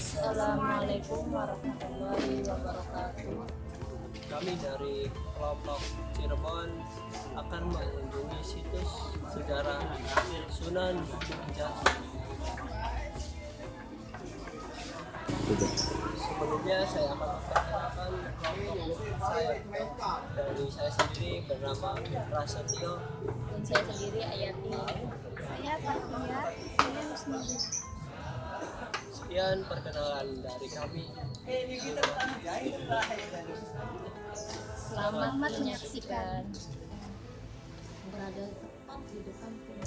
Assalamualaikum warahmatullahi wabarakatuh. Kami dari kelompok Cirebon akan mengunjungi situs sejarah Sunan Gunung Jati. Sebelumnya saya akan memperkenalkan dari saya sendiri bernama Prasetyo. Dan saya sendiri Ayati. Saya Fatia, saya Musnidi. Sekian perkenalan dari kami. Selamat menyaksikan. Berada tepat di depan pintu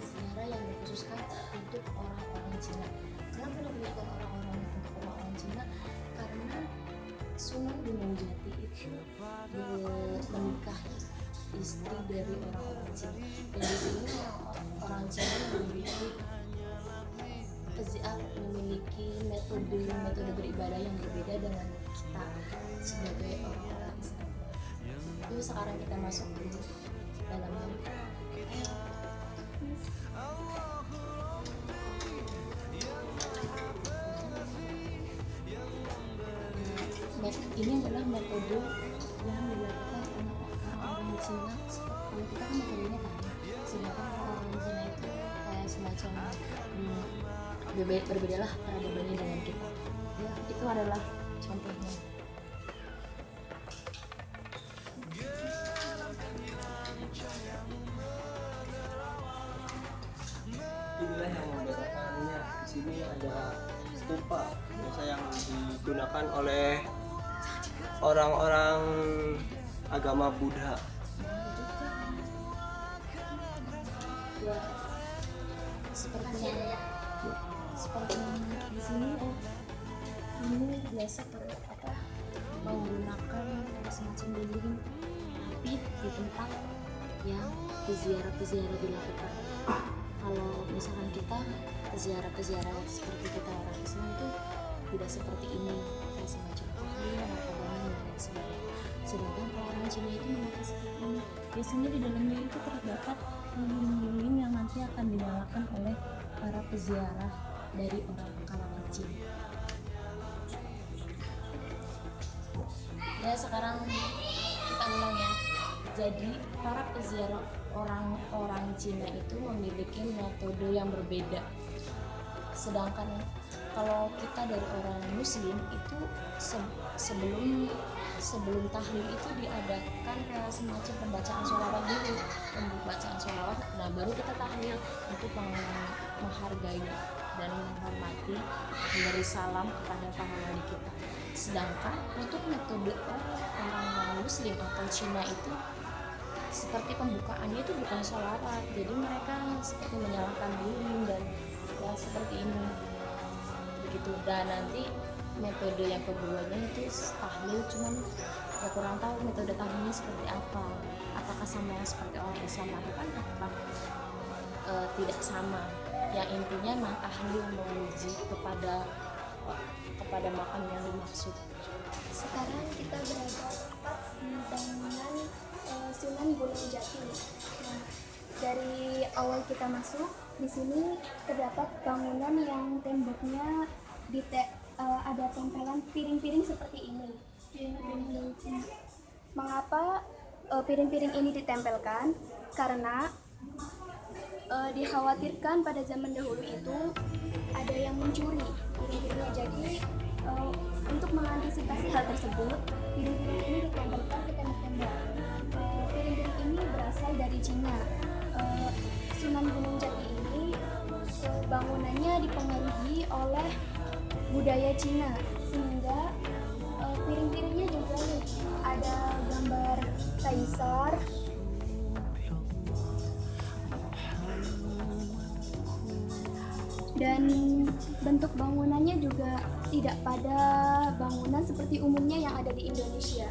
sejarah yang dikhususkan untuk orang-orang Cina. Kenapa diberikan orang-orang untuk orang-orang Cina? Karena Sunan Gunung Jati itu menikahi istri dari orang-orang Cina. Dan di sini orang Cina memiliki metode beribadah yang berbeda dengan kita sebagai orang-orang Islam. Yuk sekarang kita masuk ke dalamnya. Ini adalah metode yang dilakukan oleh orang-orang Cina. Kalau kita kan metodenya kan, sedangkan orang-orang Cina itu kayak semacam berbeda lah peradabannya dengan kita. Ya, itu adalah contohnya. Inilah yang membedakannya. Di sini ada stupa biasa yang digunakan oleh orang-orang agama Buddha. Ya, seperti di sini ini biasa menggunakan semacam dinding tapi di tempat yang peziarah dilakukan. Kalau misalkan kita peziarah seperti kita orang Islam itu tidak seperti ini, kayak semacam tahlilan atau bangun dan sebagainya. Sedangkan kalau orang Cina itu memakai seperti ini. Biasanya di dalamnya itu terdapat lilin-lilin yang nanti akan dinyalakan oleh para peziarah dari orang kalangan Cina. Ya, sekarang kita ulang ya. Jadi para peziarah orang Cina itu memiliki metode yang berbeda. Sedangkan kalau kita dari orang Muslim itu sebelum tahlil itu diadakan kayak semacam pembacaan sholawat dulu, nah baru kita tahlil untuk menghargai dan menghormati, memberi salam kepada para wali kita. Sedangkan untuk metode orang Muslim atau Cina itu seperti pembukaannya itu bukan sholawat, jadi mereka seperti menyalakan lilin dan ya seperti ini begitu. Dan nanti metode yang keduanya itu tahlil, cuman ya kurang tahu metode tahlilnya seperti apa, apakah sama seperti orang Islam lakukan atau tidak sama. Yang intinya memang tahlil memuji kepada makam yang dimaksud. Sekarang kita berada di bangunan Sunan Gunung Jati. Nah, dari awal kita masuk, di sini terdapat bangunan yang temboknya ada tempelan piring-piring seperti ini. Mengapa piring-piring ini ditempelkan? Karena dikhawatirkan pada zaman dahulu itu ada yang mencuri piring-piringnya. Jadi untuk mengantisipasi hal tersebut, piring-piring ini ditempelkan ke tembok-tembok. Piring-piring ini berasal dari Cina. Sunan Gunung Jati ini bangunannya dipengaruhi oleh budaya Cina, sehingga piring-piringnya juga ada gambar kaisar, dan bentuk bangunannya juga tidak pada bangunan seperti umumnya yang ada di Indonesia.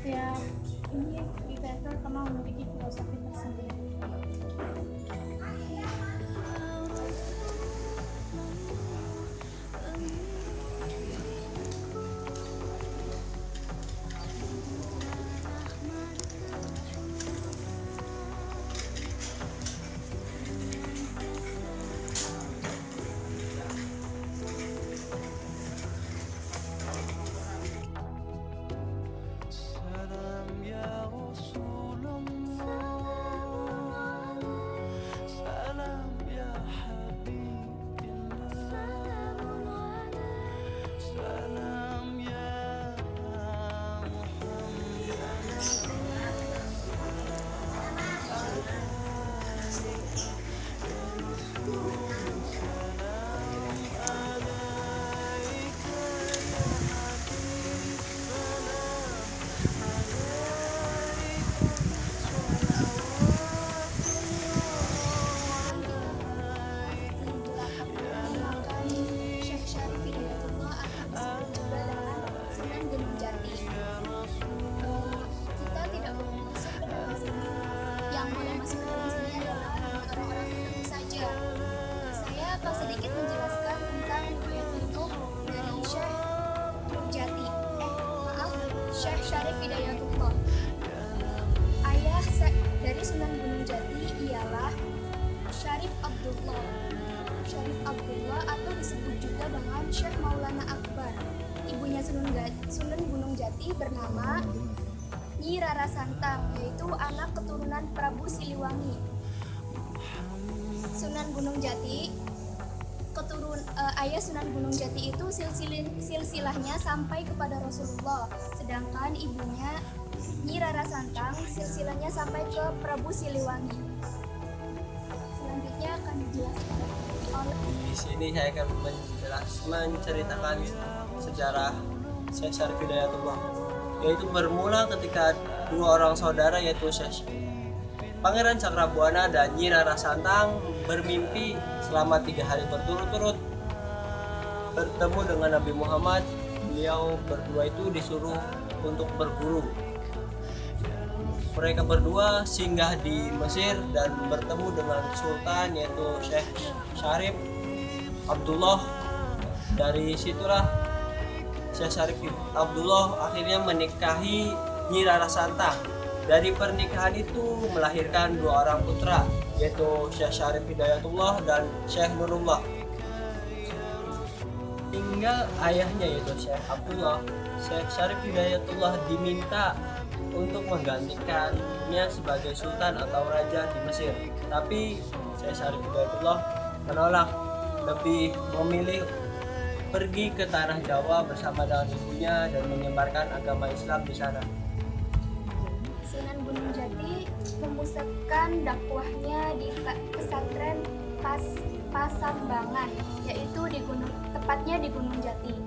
Setiap ini kita memang memiliki filosofi tersendiri. Syekh Syarif Hidayatullah. Ayah dari Sunan Gunung Jati ialah Syarif Abdullah. Syarif Abdullah atau disebut juga dengan Syekh Maulana Akbar. Ibunya Sunan Gunung Jati bernama Nyi Rara Santang, yaitu anak keturunan Prabu Siliwangi. Sunan Gunung Jati, ayah Sunan Gunung Jati itu silsilahnya sampai kepada Rasulullah, sedangkan ibunya Nyi Rara Santang silsilahnya sampai ke Prabu Siliwangi. Selanjutnya akan dijelaskan oleh Di sini saya akan menceritakan sejarah Syekh Syarif Hidayatullah, yaitu bermula ketika dua orang saudara yaitu Syekh Pangeran Cakrabuana dan Nyi Rara Santang bermimpi selama 3 hari berturut-turut bertemu dengan Nabi Muhammad. Beliau berdua itu disuruh untuk berburu. Mereka berdua singgah di Mesir dan bertemu dengan Sultan yaitu Syekh Syarif Abdullah. Dari situlah Syekh Syarif Abdullah akhirnya menikahi Nyi Rara Santang. Dari pernikahan itu melahirkan 2 orang putra, yaitu Syekh Syarif Hidayatullah dan Syekh Nurullah. Tinggal ayahnya yaitu Syekh Abdullah, Syekh Syarif Hidayatullah diminta untuk menggantikannya sebagai sultan atau raja di Mesir. Tapi Syekh Syarif Hidayatullah menolak, lebih memilih pergi ke tanah Jawa bersama dengan ibunya dan menyebarkan agama Islam di sana. Sunan Gunung Jati memusatkan dakwahnya di pesantren Pasambangan, yaitu tepatnya di Gunung Jati.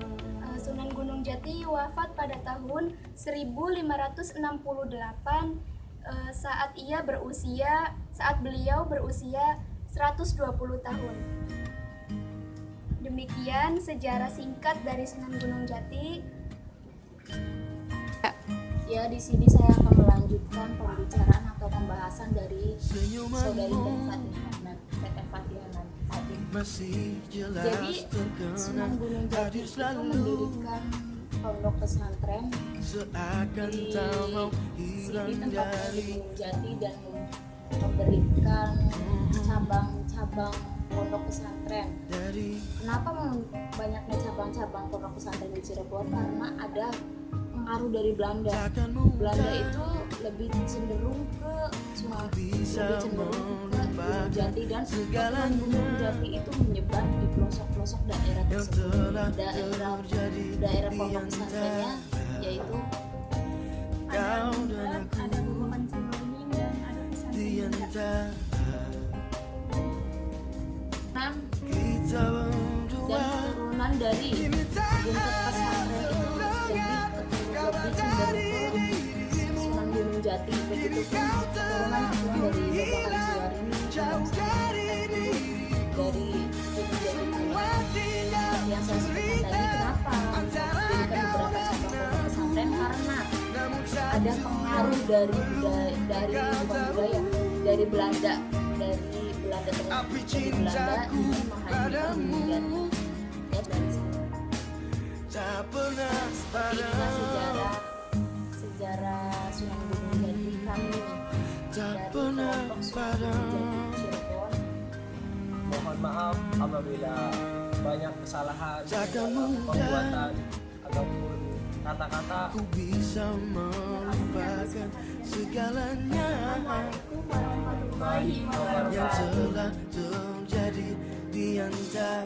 Sunan Gunung Jati wafat pada tahun 1568 saat beliau berusia 120 tahun. Demikian sejarah singkat dari Sunan Gunung Jati. Ya, di sini saya akan melanjutkan pembicaraan atau pembahasan dari saudari Teten Fatihah tadi. Jadi Sunan Gunung Jati itu mendirikan pondok pesantren di sini tempatnya di Gunung Jati dan memberikan cabang-cabang pondok pesantren. Kenapa banyaknya cabang-cabang pondok pesantren di Cirebon? Karena ada pengaruh dari Belanda. Belanda itu lebih cenderung ke Sumatera, lebih cenderung ke Gunung Jati, dan Sunan Gunung Jati itu menyebar di pelosok-pelosok daerah tersebut. Daerah pondok pesantrennya yaitu Ada Gugupan Cimolingin dan ada pesantren juga. dan keturunan dari buntut pesantren itu lebih cenderung ke Sunan Gunung Jati. Begitu pun keturunan dari Babakan Jiwaring dari Gunung Jati pula. Seperti yang saya sebutkan tadi, kenapa diberikan beberapa cabang pondok pesantren? Karena ada pengaruh dari budaya dari Belanda ingin menghadirkan Gunung Jati ya dari sana. Seperti inilah sejarah Sunan Gunung Jati kami dari kelompok Sunan Gunung Jati Cirebon. Mohon maaf apabila banyak kesalahan pembuatan ataupun kata-kata. Ku bisa melupakan segalanya Assalamualaikum warahmatullahi wabarakatuh. yang telah terjadi di antara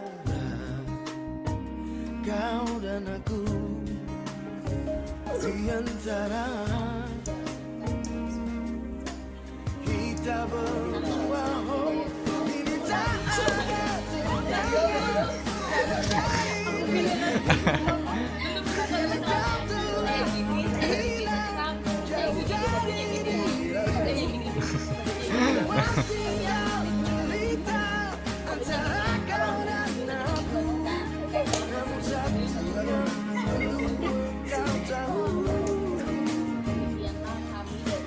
kau dan aku, di antara kita berdua. Oh, ini tak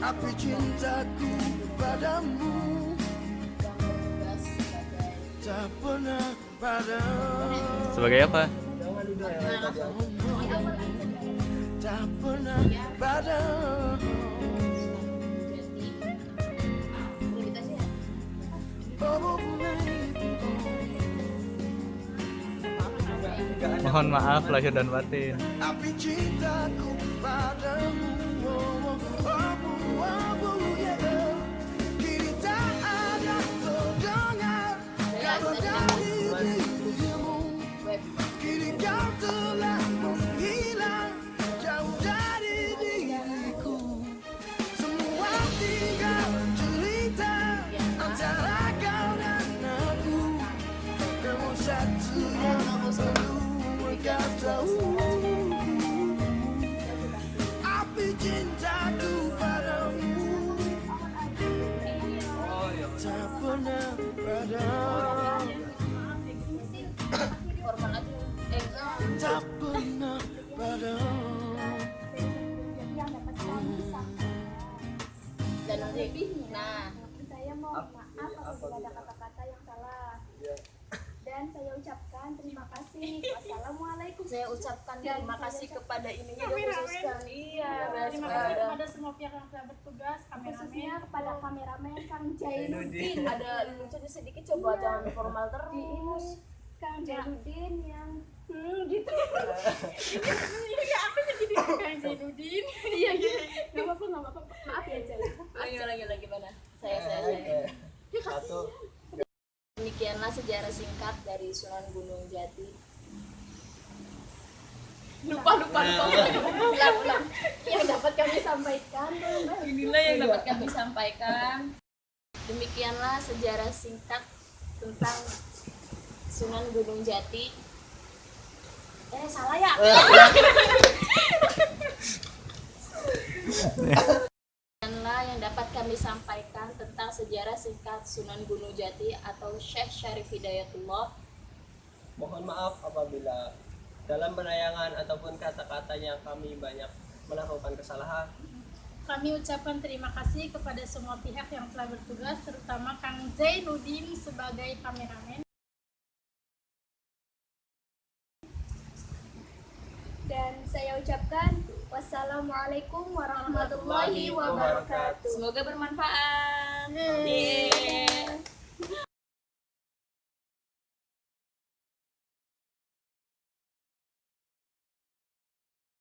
api cintaku padamu tak pernah padam. Sebagai apa? tak pernah padamu. Oh, Mohon maaf lahir dan batin. tapi cintaku padamu, yeah. Kini tak ada terdengar kalau dari dirimu. Kini kau telah menghilang jauh dari diriku. Semua tinggal cerita antara kau dan aku. Kamu satu yang perlu kau tahu. Api cintaku padamu Oh iya. tak pernah padam. Formal aja. Tak pernah padam. yang dapat kami sampaikan. Dan lebih. Nah, Saya mohon maaf apabila ada kata-kata yang salah. Dan saya ucapkan terima kasih. Wassalamualaikum. saya ucapkan terima kasih kepada ininya dikhususkan. Iya, Terima kasih kepada semua pihak yang telah bertugas, khususnya kameramen. kepada kameramen Kang Jainuddin, ada lucunya sedikit, coba jangan formal terus. Kang Jainuddin yang Gitu. Iya, aku jadi Kang Zainuddin. Iya, gitu. Gak apa-apa. Maaf ya, Jai. Lagi mana? Saya. Oke. Satu. Demikianlah sejarah singkat dari Sunan Gunung Jati. Lupa. Ulang. yang dapat kami sampaikan. Inilah yang dapat kami sampaikan. Demikianlah sejarah singkat tentang Sunan Gunung Jati. Salah ya? Demikianlah yang dapat kami sampaikan tentang sejarah singkat Sunan Gunung Jati atau Syekh Syarif Hidayatullah. Mohon maaf apabila dalam penayangan ataupun kata-katanya kami banyak melakukan kesalahan. Kami ucapkan terima kasih kepada semua pihak yang telah bertugas, terutama Kang Zainuddin sebagai kameramen. Dan saya ucapkan wassalamualaikum warahmatullahi wabarakatuh. Semoga bermanfaat. Yeay. Yeay.